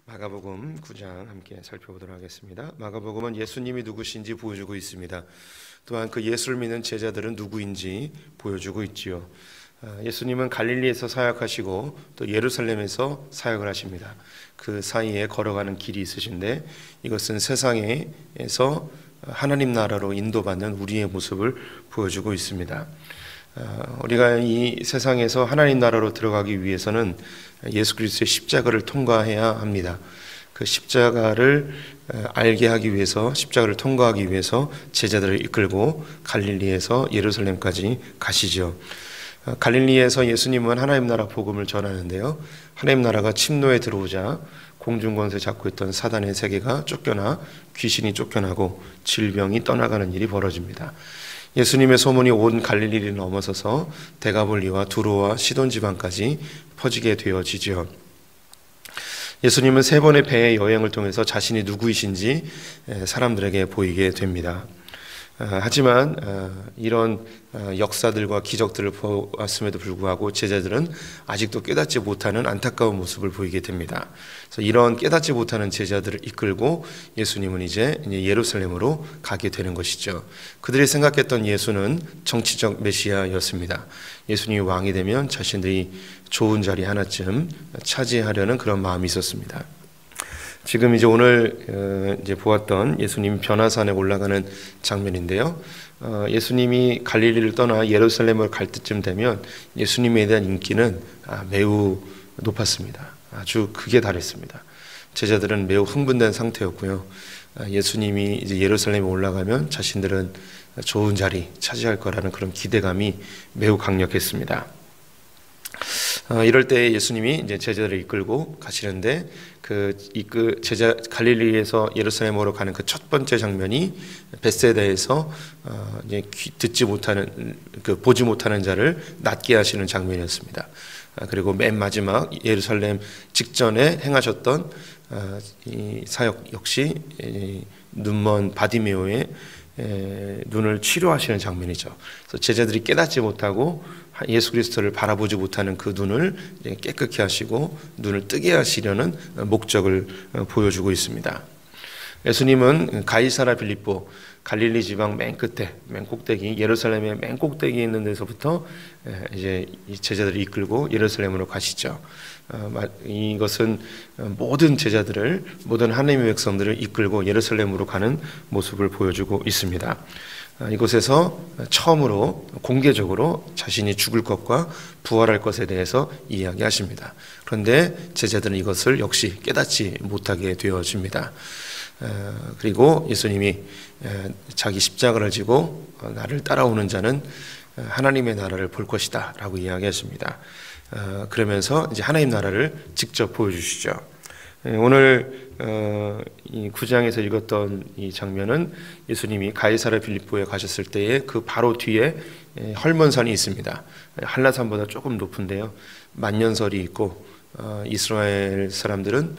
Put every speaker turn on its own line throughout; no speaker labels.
마가복음 9장 함께 살펴보도록 하겠습니다. 마가복음은 예수님이 누구신지 보여주고 있습니다. 또한 그 예수를 믿는 제자들은 누구인지 보여주고 있지요. 예수님은 갈릴리에서 사역하시고 또 예루살렘에서 사역을 하십니다. 그 사이에 걸어가는 길이 있으신데 이것은 세상에서 하나님 나라로 인도받는 우리의 모습을 보여주고 있습니다. 우리가 이 세상에서 하나님 나라로 들어가기 위해서는 예수 그리스도의 십자가를 통과해야 합니다. 그 십자가를 알게 하기 위해서, 십자가를 통과하기 위해서 제자들을 이끌고 갈릴리에서 예루살렘까지 가시죠. 갈릴리에서 예수님은 하나님 나라 복음을 전하는데요, 하나님 나라가 침노에 들어오자 공중권세 잡고 있던 사단의 세계가 쫓겨나 귀신이 쫓겨나고 질병이 떠나가는 일이 벌어집니다. 예수님의 소문이 온 갈릴리를 넘어서서 데가볼리와 두로와 시돈 지방까지 퍼지게 되어지죠. 예수님은 세 번의 배의 여행을 통해서 자신이 누구이신지 사람들에게 보이게 됩니다. 하지만 이런 역사들과 기적들을 보았음에도 불구하고 제자들은 아직도 깨닫지 못하는 안타까운 모습을 보이게 됩니다. 그래서 이런 깨닫지 못하는 제자들을 이끌고 예수님은 이제 예루살렘으로 가게 되는 것이죠. 그들이 생각했던 예수는 정치적 메시아였습니다. 예수님이 왕이 되면 자신들이 좋은 자리 하나쯤 차지하려는 그런 마음이 있었습니다. 지금 이제 오늘 이제 보았던 예수님 변화산에 올라가는 장면인데요. 예수님이 갈릴리를 떠나 예루살렘을 갈 때쯤 되면 예수님에 대한 인기는 매우 높았습니다. 아주 극에 달했습니다. 제자들은 매우 흥분된 상태였고요. 예수님이 이제 예루살렘에 올라가면 자신들은 좋은 자리 차지할 거라는 그런 기대감이 매우 강력했습니다. 이럴 때 예수님이 이제 제자들을 이끌고 가시는데 제자 갈릴리에서 예루살렘으로 가는 그 첫 번째 장면이 벳세다에서 이제 듣지 못하는 보지 못하는 자를 낫게 하시는 장면이었습니다. 그리고 맨 마지막 예루살렘 직전에 행하셨던 이 사역 역시 눈먼 바디메오의 눈을 치료하시는 장면이죠. 그래서 제자들이 깨닫지 못하고 예수 그리스도를 바라보지 못하는 그 눈을 깨끗게 하시고 눈을 뜨게 하시려는 목적을 보여주고 있습니다. 예수님은 가이사랴 빌립보 갈릴리 지방 맨 끝에 맨 꼭대기 예루살렘의 맨 꼭대기에 있는 데서부터 이제 제자들을 이끌고 예루살렘으로 가시죠. 이것은 모든 제자들을, 모든 하나님의 백성들을 이끌고 예루살렘으로 가는 모습을 보여주고 있습니다. 이곳에서 처음으로 공개적으로 자신이 죽을 것과 부활할 것에 대해서 이야기하십니다. 그런데 제자들은 이것을 역시 깨닫지 못하게 되어집니다. 그리고 예수님이 자기 십자가를 지고 나를 따라오는 자는 하나님의 나라를 볼 것이다 라고 이야기하십니다. 그러면서 이제 하나님 나라를 직접 보여주시죠. 오늘 이 9장에서 읽었던 이 장면은 예수님이 가이사랴 빌립보에 가셨을 때에 그 바로 뒤에 헐몬산이 있습니다. 한라산보다 조금 높은데요, 만년설이 있고 이스라엘 사람들은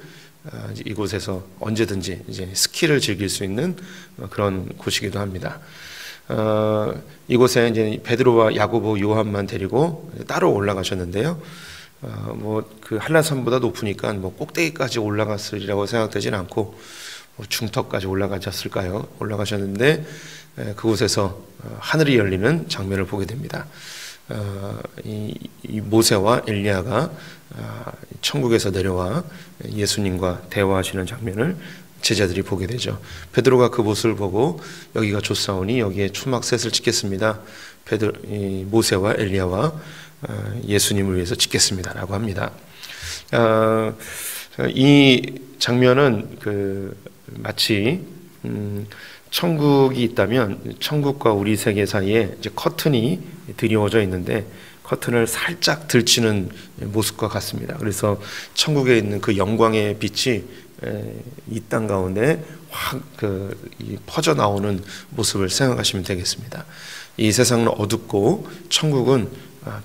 이곳에서 언제든지 이제 스키를 즐길 수 있는 그런 곳이기도 합니다. 이곳에 이제 베드로와 야고보, 요한만 데리고 따로 올라가셨는데요. 그 한라산보다 높으니까 꼭대기까지 올라갔으리라고 생각되진 않고 중턱까지 올라가셨을까요? 올라가셨는데 그곳에서 하늘이 열리는 장면을 보게 됩니다. 이 모세와 엘리야가 천국에서 내려와 예수님과 대화하시는 장면을 제자들이 보게 되죠. 베드로가 그 모습을 보고 여기가 좋사오니 여기에 초막셋을 짓겠습니다. 모세와 엘리야와 예수님을 위해서 짓겠습니다 라고 합니다. 이 장면은 마치 천국이 있다면 천국과 우리 세계 사이에 이제 커튼이 드리워져 있는데 커튼을 살짝 들치는 모습과 같습니다. 그래서 천국에 있는 그 영광의 빛이 이 땅 가운데 확 퍼져 나오는 모습을 생각하시면 되겠습니다. 이 세상은 어둡고 천국은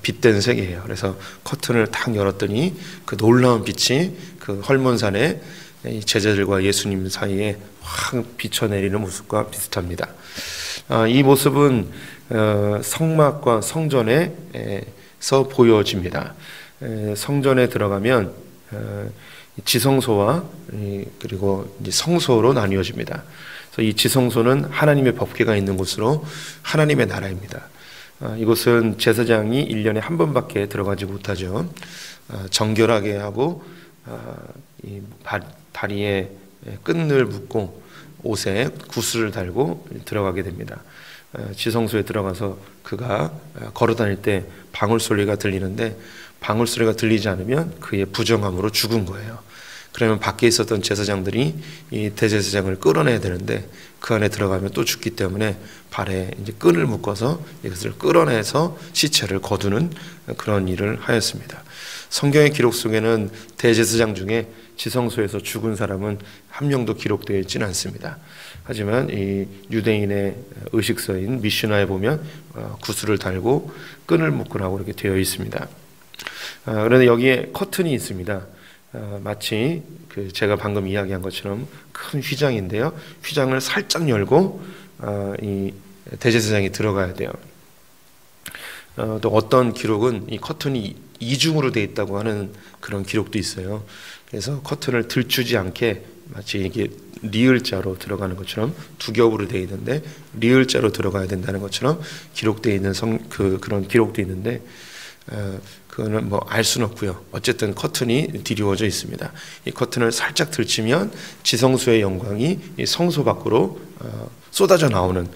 빛된 세계예요. 그래서 커튼을 탁 열었더니 그 놀라운 빛이 그 헐몬산에 제자들과 예수님 사이에 확 비춰내리는 모습과 비슷합니다. 이 모습은 성막과 성전에서 보여집니다. 성전에 들어가면 지성소와 그리고 이제 성소로 나뉘어집니다. 그래서 이 지성소는 하나님의 법궤가 있는 곳으로 하나님의 나라입니다. 이곳은 제사장이 1년에 한 번밖에 들어가지 못하죠. 정결하게 하고 이 다리에 끈을 묶고 옷에 구슬을 달고 들어가게 됩니다. 지성소에 들어가서 그가 걸어 다닐 때 방울 소리가 들리는데 방울 소리가 들리지 않으면 그의 부정함으로 죽은 거예요. 그러면 밖에 있었던 제사장들이 이 대제사장을 끌어내야 되는데 그 안에 들어가면 또 죽기 때문에 발에 이제 끈을 묶어서 이것을 끌어내서 시체를 거두는 그런 일을 하였습니다. 성경의 기록 속에는 대제사장 중에 지성소에서 죽은 사람은 한 명도 기록되어 있지는 않습니다. 하지만 이 유대인의 의식서인 미슈나에 보면 구슬을 달고 끈을 묶으라고 이렇게 되어 있습니다. 그런데 여기에 커튼이 있습니다. 마치 제가 방금 이야기한 것처럼 큰 휘장인데요. 휘장을 살짝 열고 이 대제사장이 들어가야 돼요. 또 어떤 기록은 이 커튼이 이중으로 되어 있다고 하는 그런 기록도 있어요. 그래서 커튼을 들추지 않게 마치 이게 리을자로 들어가는 것처럼 두 겹으로 되어 있는데 리을자로 들어가야 된다는 것처럼 기록되어 있는 그런 기록도 있는데 그거는 뭐 알 수는 없고요. 어쨌든 커튼이 뒤집어져 있습니다. 이 커튼을 살짝 들치면 지성소의 영광이 이 성소 밖으로 쏟아져 나오는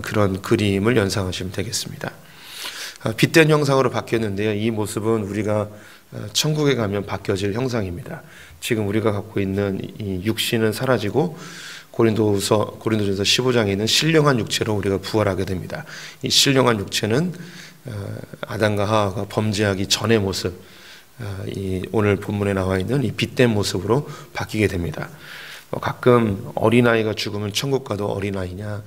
그런 그림을 연상하시면 되겠습니다. 빛된 형상으로 바뀌었는데요. 이 모습은 우리가 천국에 가면 바뀌어질 형상입니다. 지금 우리가 갖고 있는 이 육신은 사라지고 고린도전서 15장에 있는 신령한 육체로 우리가 부활하게 됩니다. 이 신령한 육체는 아담과 하와가 범죄하기 전의 모습, 이 오늘 본문에 나와 있는 이 빛된 모습으로 바뀌게 됩니다. 가끔 어린아이가 죽으면 천국 가도 어린아이냐,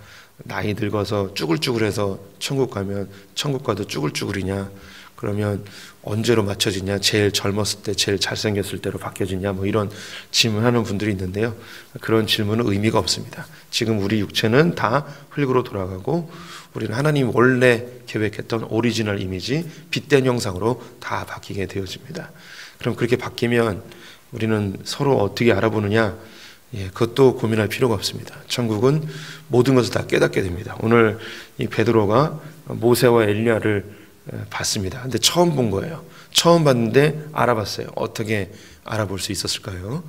나이 늙어서 쭈글쭈글해서 천국 가면 천국 가도 쭈글쭈글이냐, 그러면 언제로 맞춰지냐, 제일 젊었을 때 제일 잘생겼을 때로 바뀌어지냐, 뭐 이런 질문하는 분들이 있는데요. 그런 질문은 의미가 없습니다. 지금 우리 육체는 다 흙으로 돌아가고 우리는 하나님 원래 계획했던 오리지널 이미지, 빛된 형상으로 다 바뀌게 되어집니다. 그럼 그렇게 바뀌면 우리는 서로 어떻게 알아보느냐, 그것도 고민할 필요가 없습니다. 천국은 모든 것을 다 깨닫게 됩니다. 오늘 이 베드로가 모세와 엘리야를 봤습니다. 근데 처음 본 거예요. 처음 봤는데 알아봤어요. 어떻게 알아볼 수 있었을까요?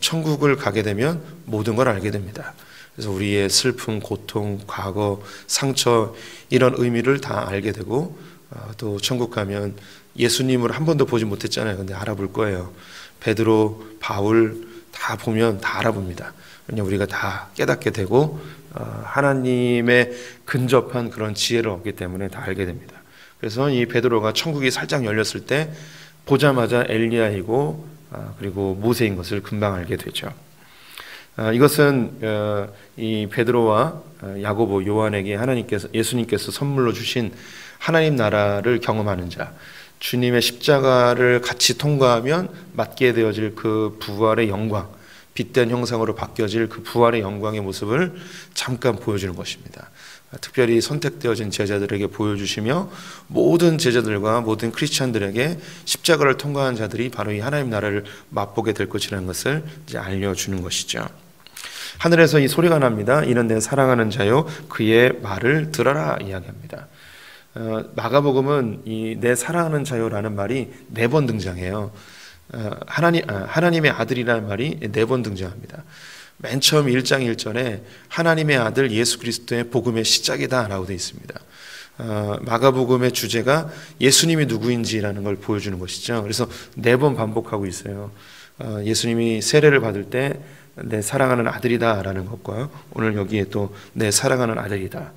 천국을 가게 되면 모든 걸 알게 됩니다. 그래서 우리의 슬픔, 고통, 과거, 상처 이런 의미를 다 알게 되고 또 천국 가면 예수님을 한 번도 보지 못했잖아요. 근데 알아볼 거예요. 베드로, 바울 다 보면 다 알아봅니다. 왜냐하면 우리가 다 깨닫게 되고 하나님의 근접한 그런 지혜를 얻기 때문에 다 알게 됩니다. 그래서 이 베드로가 천국이 살짝 열렸을 때 보자마자 엘리야이고 그리고 모세인 것을 금방 알게 되죠. 이것은 이 베드로와 야고보, 요한에게 예수님께서 선물로 주신 하나님 나라를 경험하는 자, 주님의 십자가를 같이 통과하면 맡게 되어질 그 부활의 영광, 빛된 형상으로 바뀌어질 그 부활의 영광의 모습을 잠깐 보여주는 것입니다. 특별히 선택되어진 제자들에게 보여주시며 모든 제자들과 모든 크리스찬들에게 십자가를 통과한 자들이 바로 이 하나님 나라를 맛보게 될 것이라는 것을 이제 알려주는 것이죠. 하늘에서 이 소리가 납니다. 이는 내 사랑하는 자요 그의 말을 들어라 이야기합니다. 마가복음은 이 내 사랑하는 자요라는 말이 4번 등장해요. 하나님의 아들이라는 말이 4번 등장합니다. 맨 처음 1장 1절에 하나님의 아들 예수 그리스도의 복음의 시작이다 라고 되어 있습니다. 마가복음의 주제가 예수님이 누구인지라는 걸 보여주는 것이죠. 그래서 4번 반복하고 있어요. 예수님이 세례를 받을 때 내 사랑하는 아들이다 라는 것과 오늘 여기에 또 내 사랑하는 아들이다,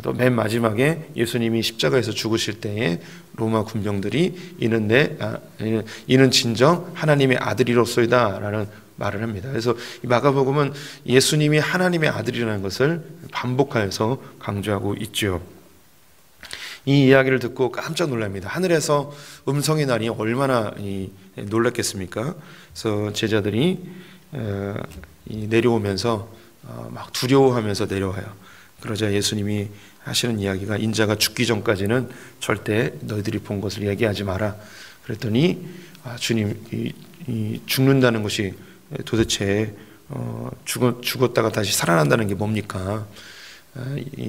또 맨 마지막에 예수님이 십자가에서 죽으실 때에 로마 군병들이 이는 진정 하나님의 아들이로소이다 라는 말을 합니다. 그래서 이 마가복음은 예수님이 하나님의 아들이라는 것을 반복하여서 강조하고 있죠. 이 이야기를 듣고 깜짝 놀랍니다. 하늘에서 음성이 나니 얼마나 놀랐겠습니까? 그래서 제자들이 내려오면서 막 두려워하면서 내려와요. 그러자 예수님이 하시는 이야기가 인자가 죽기 전까지는 절대 너희들이 본 것을 얘기하지 마라. 그랬더니 주님, 이 죽는다는 것이 도대체 죽었다가 다시 살아난다는 게 뭡니까?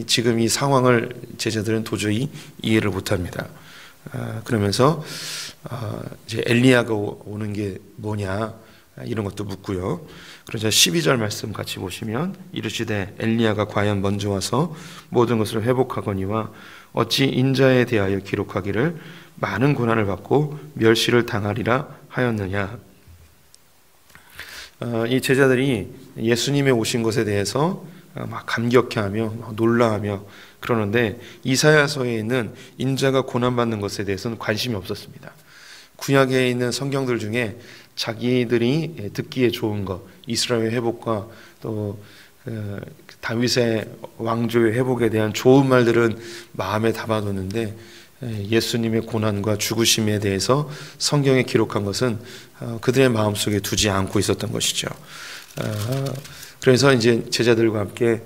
지금 이 상황을 제자들은 도저히 이해를 못합니다. 그러면서 이제 엘리야가 오는 게 뭐냐 이런 것도 묻고요. 그러자 12절 말씀 같이 보시면 이르시되 엘리야가 과연 먼저 와서 모든 것을 회복하거니와 어찌 인자에 대하여 기록하기를 많은 고난을 받고 멸시를 당하리라 하였느냐. 이 제자들이 예수님의 오신 것에 대해서 막 감격해하며 놀라하며 그러는데 이사야서에 있는 인자가 고난받는 것에 대해서는 관심이 없었습니다. 구약에 있는 성경들 중에 자기들이 듣기에 좋은 것, 이스라엘 회복과 또 다윗의 왕조의 회복에 대한 좋은 말들은 마음에 담아뒀는데 예수님의 고난과 죽으심에 대해서 성경에 기록한 것은 그들의 마음속에 두지 않고 있었던 것이죠. 그래서 이제 제자들과 함께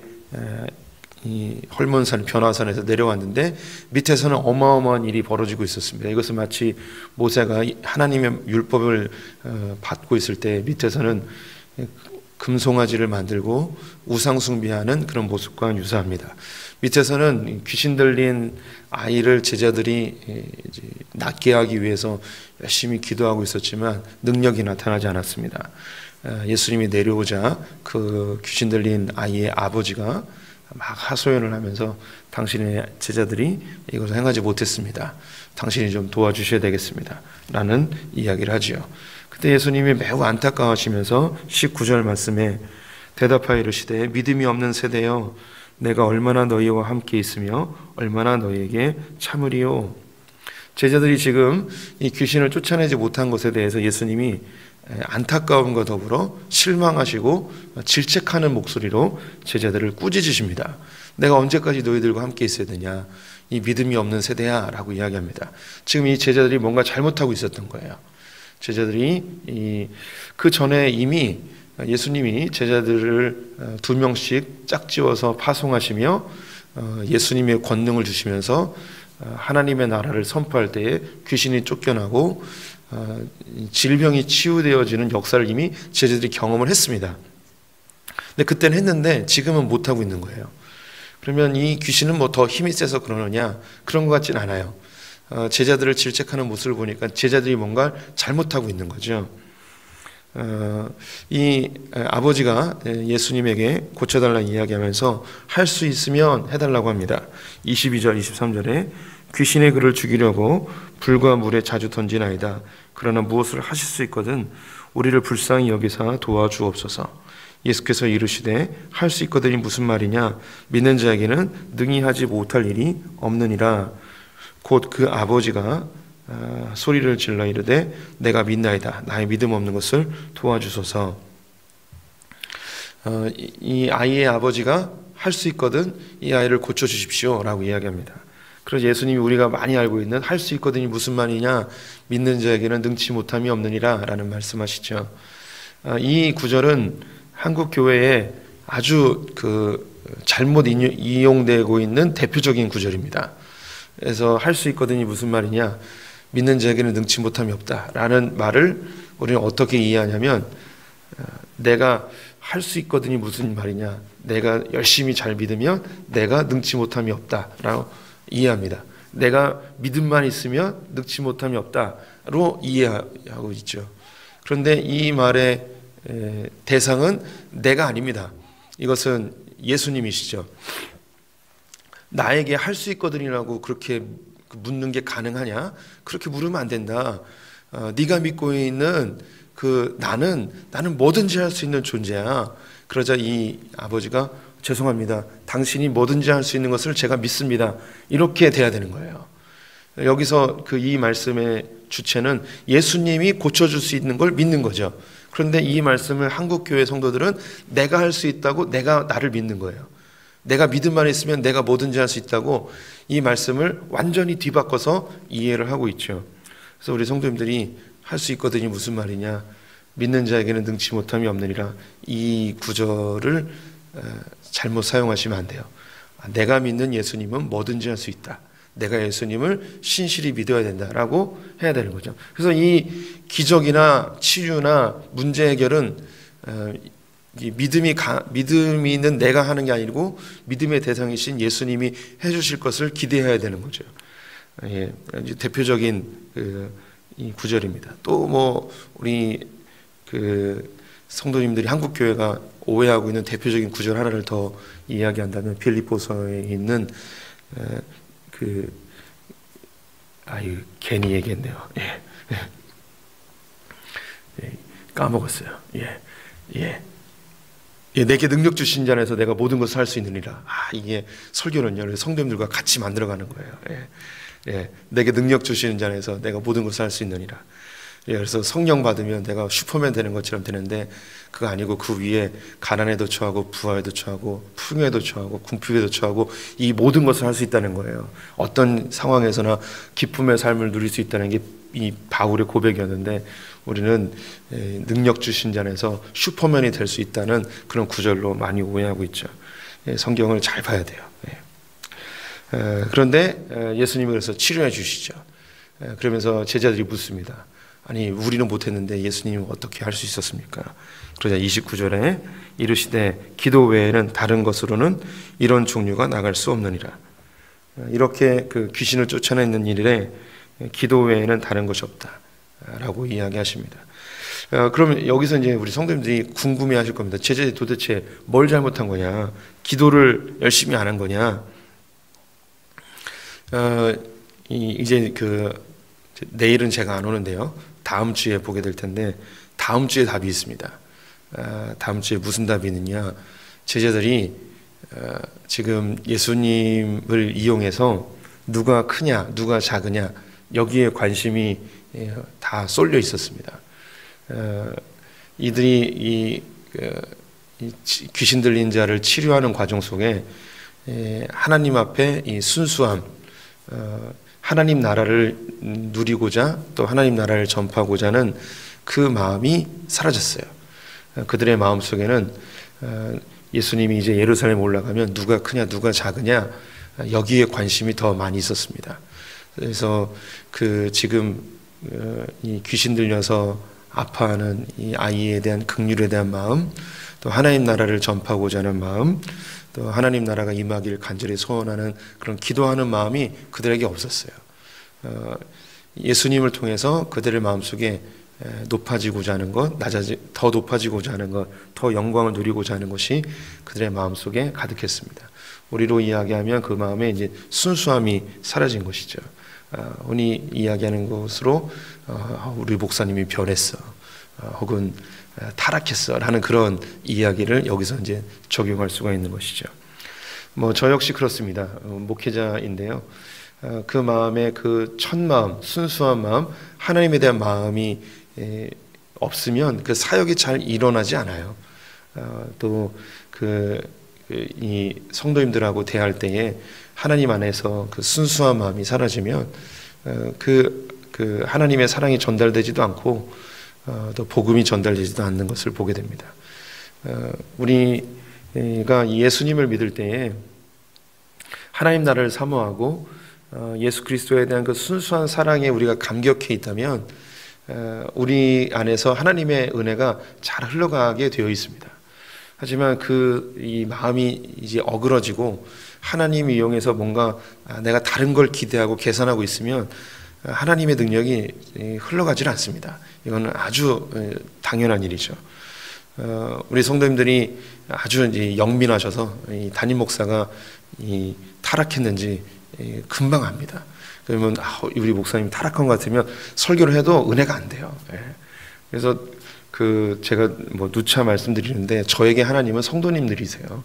이 헐몬산 변화산에서 내려왔는데 밑에서는 어마어마한 일이 벌어지고 있었습니다. 이것은 마치 모세가 하나님의 율법을 받고 있을 때 밑에서는 금송아지를 만들고 우상 숭배하는 그런 모습과 유사합니다. 밑에서는 귀신 들린 아이를 제자들이 이제 낫게 하기 위해서 열심히 기도하고 있었지만 능력이 나타나지 않았습니다. 예수님이 내려오자 그 귀신 들린 아이의 아버지가 막 하소연을 하면서 당신의 제자들이 이것을 행하지 못했습니다. 당신이 좀 도와주셔야 되겠습니다. 라는 이야기를 하지요. 그때 예수님이 매우 안타까워하시면서 19절 말씀에 대답하여 이르시되 믿음이 없는 세대여 내가 얼마나 너희와 함께 있으며 얼마나 너희에게 참으리요. 제자들이 지금 이 귀신을 쫓아내지 못한 것에 대해서 예수님이 안타까움과 더불어 실망하시고 질책하는 목소리로 제자들을 꾸짖으십니다. 내가 언제까지 너희들과 함께 있어야 되냐, 이 믿음이 없는 세대야 라고 이야기합니다. 지금 이 제자들이 뭔가 잘못하고 있었던 거예요. 제자들이 그 전에 이미 예수님이 제자들을 2명씩 짝지어서 파송하시며 예수님의 권능을 주시면서 하나님의 나라를 선포할 때에 귀신이 쫓겨나고 질병이 치유되어지는 역사를 이미 제자들이 경험을 했습니다. 근데 그때는 했는데 지금은 못하고 있는 거예요. 그러면 이 귀신은 뭐 더 힘이 세서 그러느냐? 그런 것 같진 않아요. 제자들을 질책하는 모습을 보니까 제자들이 뭔가 잘못하고 있는 거죠. 이 아버지가 예수님에게 고쳐달라 이야기하면서 할 수 있으면 해달라고 합니다. 22절 23절에 귀신의 그를 죽이려고 불과 물에 자주 던지나이다. 그러나 무엇을 하실 수 있거든 우리를 불쌍히 여기사 도와주옵소서. 예수께서 이르시되 할 수 있거든이 무슨 말이냐? 믿는 자에게는 능히 하지 못할 일이 없느니라. 곧 그 아버지가 소리를 질러 이르되 내가 믿나이다. 나의 믿음 없는 것을 도와주소서. 이 아이의 아버지가 할 수 있거든 이 아이를 고쳐주십시오 라고 이야기합니다. 그래서 예수님이 우리가 많이 알고 있는 할 수 있거든이 무슨 말이냐, 믿는 자에게는 능치 못함이 없느니라 라는 말씀하시죠. 이 구절은 한국 교회에 아주 잘못 이용되고 있는 대표적인 구절입니다. 그래서 할 수 있거든이 무슨 말이냐, 믿는 자에게는 능치 못함이 없다라는 말을 우리는 어떻게 이해하냐면 내가 할 수 있거든이 무슨 말이냐, 내가 열심히 잘 믿으면 내가 능치 못함이 없다라고 이해합니다. 내가 믿음만 있으면 능치 못함이 없다로 이해하고 있죠. 그런데 이 말의 대상은 내가 아닙니다. 이것은 예수님이시죠. 나에게 할 수 있거든이라고 그렇게 묻는 게 가능하냐? 그렇게 물으면 안 된다. 네가 믿고 있는 나는 뭐든지 할 수 있는 존재야. 그러자 이 아버지가 죄송합니다. 당신이 뭐든지 할 수 있는 것을 제가 믿습니다. 이렇게 돼야 되는 거예요. 여기서 이 말씀의 주체는 예수님이 고쳐줄 수 있는 걸 믿는 거죠. 그런데 이 말씀을 한국교회 성도들은 내가 할 수 있다고 내가 나를 믿는 거예요. 내가 믿음만 있으면 내가 뭐든지 할 수 있다고 이 말씀을 완전히 뒤바꿔서 이해를 하고 있죠. 그래서 우리 성도님들이 할 수 있거든이 무슨 말이냐, 믿는 자에게는 능치 못함이 없느니라, 이 구절을 잘못 사용하시면 안 돼요. 내가 믿는 예수님은 뭐든지 할 수 있다. 내가 예수님을 신실히 믿어야 된다라고 해야 되는 거죠. 그래서 이 기적이나 치유나 문제 해결은 이 믿음이 있는 내가 하는 게 아니고 믿음의 대상이신 예수님이 해주실 것을 기대해야 되는 거죠. 예, 대표적인 이 구절입니다. 또 뭐 우리 성도님들이 한국 교회가 오해하고 있는 대표적인 구절 하나를 더 이야기한다면 빌립보서에 있는 괜히 얘기했네요. 까먹었어요. 내게 능력 주신 자 안에서 내가 모든 것을 할 수 있느니라. 이게 설교는요, 성도님들과 같이 만들어가는 거예요. 내게 능력 주시는 자 안에서 내가 모든 것을 할 수 있느니라. 그래서 성령 받으면 내가 슈퍼맨 되는 것처럼 되는데 그거 아니고 그 위에 가난에도 처하고 부하에도 처하고 풍요에도 처하고 궁핍에도 처하고 이 모든 것을 할 수 있다는 거예요. 어떤 상황에서나 기쁨의 삶을 누릴 수 있다는 게 이 바울의 고백이었는데 우리는 능력 주신 자 안에서 슈퍼맨이 될 수 있다는 그런 구절로 많이 오해하고 있죠. 성경을 잘 봐야 돼요. 그런데 예수님이 그래서 치료해 주시죠. 그러면서 제자들이 묻습니다. 아니 우리는 못했는데 예수님은 어떻게 할 수 있었습니까? 그러자 29절에 이르시되 기도 외에는 다른 것으로는 이런 종류가 나갈 수 없느니라. 이렇게 그 귀신을 쫓아내는 일에 기도 외에는 다른 것이 없다라고 이야기하십니다. 그러면 여기서 이제 우리 성도님들이 궁금해하실 겁니다. 제자들이 도대체 뭘 잘못한 거냐? 기도를 열심히 안 한 거냐? 이제 내일은 제가 안 오는데요. 다음 주에 보게 될 텐데 다음 주에 답이 있습니다. 다음 주에 무슨 답이 있느냐? 제자들이 지금 예수님을 이용해서 누가 크냐, 누가 작으냐 여기에 관심이 다 쏠려 있었습니다. 이들이 이 귀신 들린 자를 치료하는 과정 속에 하나님 앞에 이 순수함, 하나님 나라를 누리고자 또 하나님 나라를 전파하고자 하는 그 마음이 사라졌어요. 그들의 마음속에는 예수님이 이제 예루살렘 올라가면 누가 크냐 누가 작으냐 여기에 관심이 더 많이 있었습니다. 그래서 지금 이 귀신 들려서 아파하는 이 아이에 대한 긍휼에 대한 마음, 또 하나님 나라를 전파하고자 하는 마음, 또 하나님 나라가 임하기를 간절히 소원하는 그런 기도하는 마음이 그들에게 없었어요. 예수님을 통해서 그들의 마음속에 높아지고자 하는 것, 더 높아지고자 하는 것, 더 영광을 누리고자 하는 것이 그들의 마음속에 가득했습니다. 우리로 이야기하면 그 마음에 이제 순수함이 사라진 것이죠. 흔히 이야기하는 것으로 우리 목사님이 변했어, 혹은 타락했어 라는 그런 이야기를 여기서 이제 적용할 수가 있는 것이죠. 저 역시 그렇습니다. 목회자인데요. 그 마음의 그 첫 마음, 순수한 마음, 하나님에 대한 마음이 없으면 그 사역이 잘 일어나지 않아요. 또 이 성도님들하고 대할 때에 하나님 안에서 그 순수한 마음이 사라지면 그 하나님의 사랑이 전달되지도 않고 또 복음이 전달되지도 않는 것을 보게 됩니다. 우리가 예수님을 믿을 때에 하나님 나라를 사모하고 예수 그리스도에 대한 그 순수한 사랑에 우리가 감격해 있다면 우리 안에서 하나님의 은혜가 잘 흘러가게 되어 있습니다. 하지만 이 마음이 이제 어그러지고 하나님 이용해서 뭔가 내가 다른 걸 기대하고 계산하고 있으면 하나님의 능력이 흘러가질 않습니다. 이건 아주 당연한 일이죠. 우리 성도님들이 아주 이제 영민하셔서 이 담임 목사가 타락했는지 금방 압니다. 그러면 우리 목사님 타락한 것 같으면 설교를 해도 은혜가 안 돼요. 그래서 제가 누차 말씀드리는데 저에게 하나님은 성도님들이세요.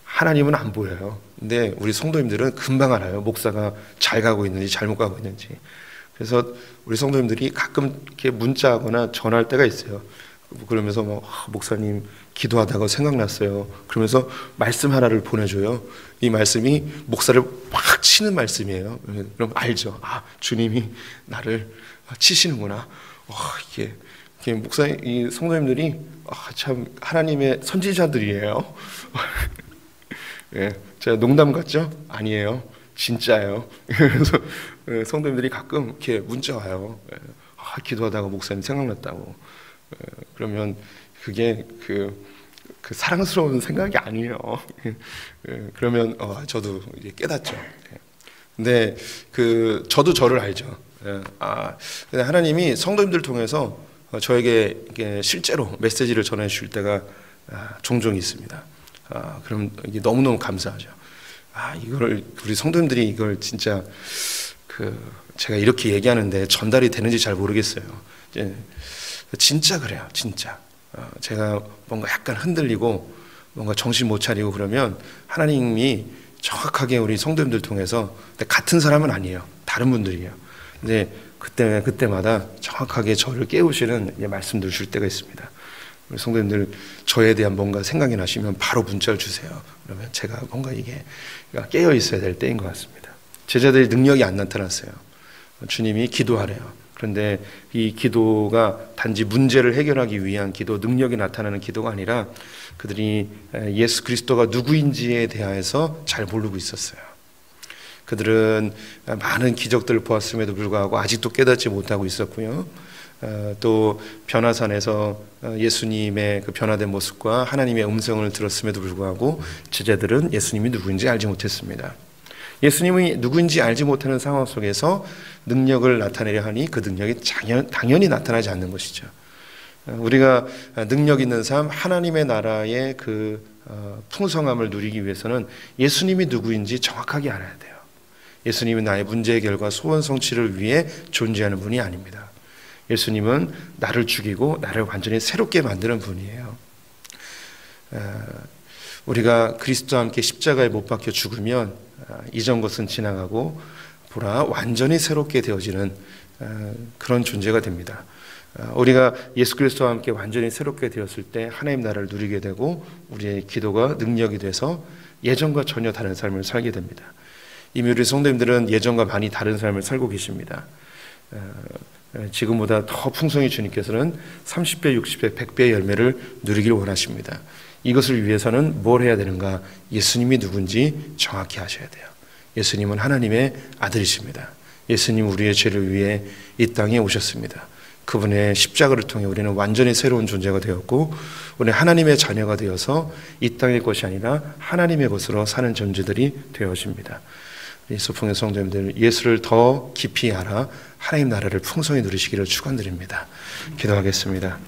하나님은 안 보여요. 근데 우리 성도님들은 금방 알아요. 목사가 잘 가고 있는지 잘못 가고 있는지. 그래서 우리 성도님들이 가끔 이렇게 문자하거나 전화할 때가 있어요. 그러면서 목사님 기도하다가 생각났어요. 그러면서 말씀 하나를 보내줘요. 이 말씀이 목사를 막 치는 말씀이에요. 그럼 알죠. 주님이 나를 치시는구나. 이게 목사님, 이 성도님들이 참 하나님의 선지자들이에요. 제가 농담 같죠? 아니에요. 진짜예요. 그래서 성도님들이 가끔 이렇게 문자 와요. 기도하다가 목사님 생각났다고. 그러면 그게 그 사랑스러운 생각이 아니에요. 그러면 저도 이제 깨닫죠. 근데 저도 저를 알죠. 근데 하나님이 성도님들 통해서 저에게 실제로 메시지를 전해 주실 때가 종종 있습니다. 그럼 이게 너무너무 감사하죠. 이걸 우리 성도님들이 이걸 진짜 제가 이렇게 얘기하는데 전달이 되는지 잘 모르겠어요. 진짜 그래요, 진짜. 제가 뭔가 약간 흔들리고 뭔가 정신 못 차리고 그러면 하나님이 정확하게 우리 성도님들 통해서, 같은 사람은 아니에요, 다른 분들이에요. 근데 그때마다 정확하게 저를 깨우시는 말씀들 줄 때가 있습니다. 우리 성도님들 저에 대한 뭔가 생각이 나시면 바로 문자를 주세요. 그러면 제가 뭔가 이게 깨어 있어야 될 때인 것 같습니다. 제자들이 능력이 안 나타났어요. 주님이 기도하래요. 그런데 이 기도가 단지 문제를 해결하기 위한 기도, 능력이 나타나는 기도가 아니라 그들이 예수 그리스도가 누구인지에 대해서 잘 모르고 있었어요. 그들은 많은 기적들을 보았음에도 불구하고 아직도 깨닫지 못하고 있었고요. 또 변화산에서 예수님의 그 변화된 모습과 하나님의 음성을 들었음에도 불구하고 제자들은 예수님이 누구인지 알지 못했습니다. 예수님이 누구인지 알지 못하는 상황 속에서 능력을 나타내려 하니 그 능력이 당연히 나타나지 않는 것이죠. 우리가 능력 있는 삶, 하나님의 나라의 그 풍성함을 누리기 위해서는 예수님이 누구인지 정확하게 알아야 돼요. 예수님은 나의 문제 해결과 소원 성취를 위해 존재하는 분이 아닙니다. 예수님은 나를 죽이고 나를 완전히 새롭게 만드는 분이에요. 우리가 그리스도와 함께 십자가에 못 박혀 죽으면 이전 것은 지나가고 보라 완전히 새롭게 되어지는 그런 존재가 됩니다. 우리가 예수 그리스도와 함께 완전히 새롭게 되었을 때 하나님 나라를 누리게 되고 우리의 기도가 능력이 돼서 예전과 전혀 다른 삶을 살게 됩니다. 이미 우리 성도님들은 예전과 많이 다른 삶을 살고 계십니다. 지금보다 더 풍성히 주님께서는 30배, 60배, 100배의 열매를 누리기를 원하십니다. 이것을 위해서는 뭘 해야 되는가? 예수님이 누군지 정확히 아셔야 돼요. 예수님은 하나님의 아들이십니다. 예수님 우리의 죄를 위해 이 땅에 오셨습니다. 그분의 십자가를 통해 우리는 완전히 새로운 존재가 되었고 우리 하나님의 자녀가 되어서 이 땅의 것이 아니라 하나님의 것으로 사는 존재들이 되어집니다. 소풍의 성도님들, 예수를 더 깊이 알아 하나님 나라를 풍성히 누리시기를 축원드립니다. 기도하겠습니다.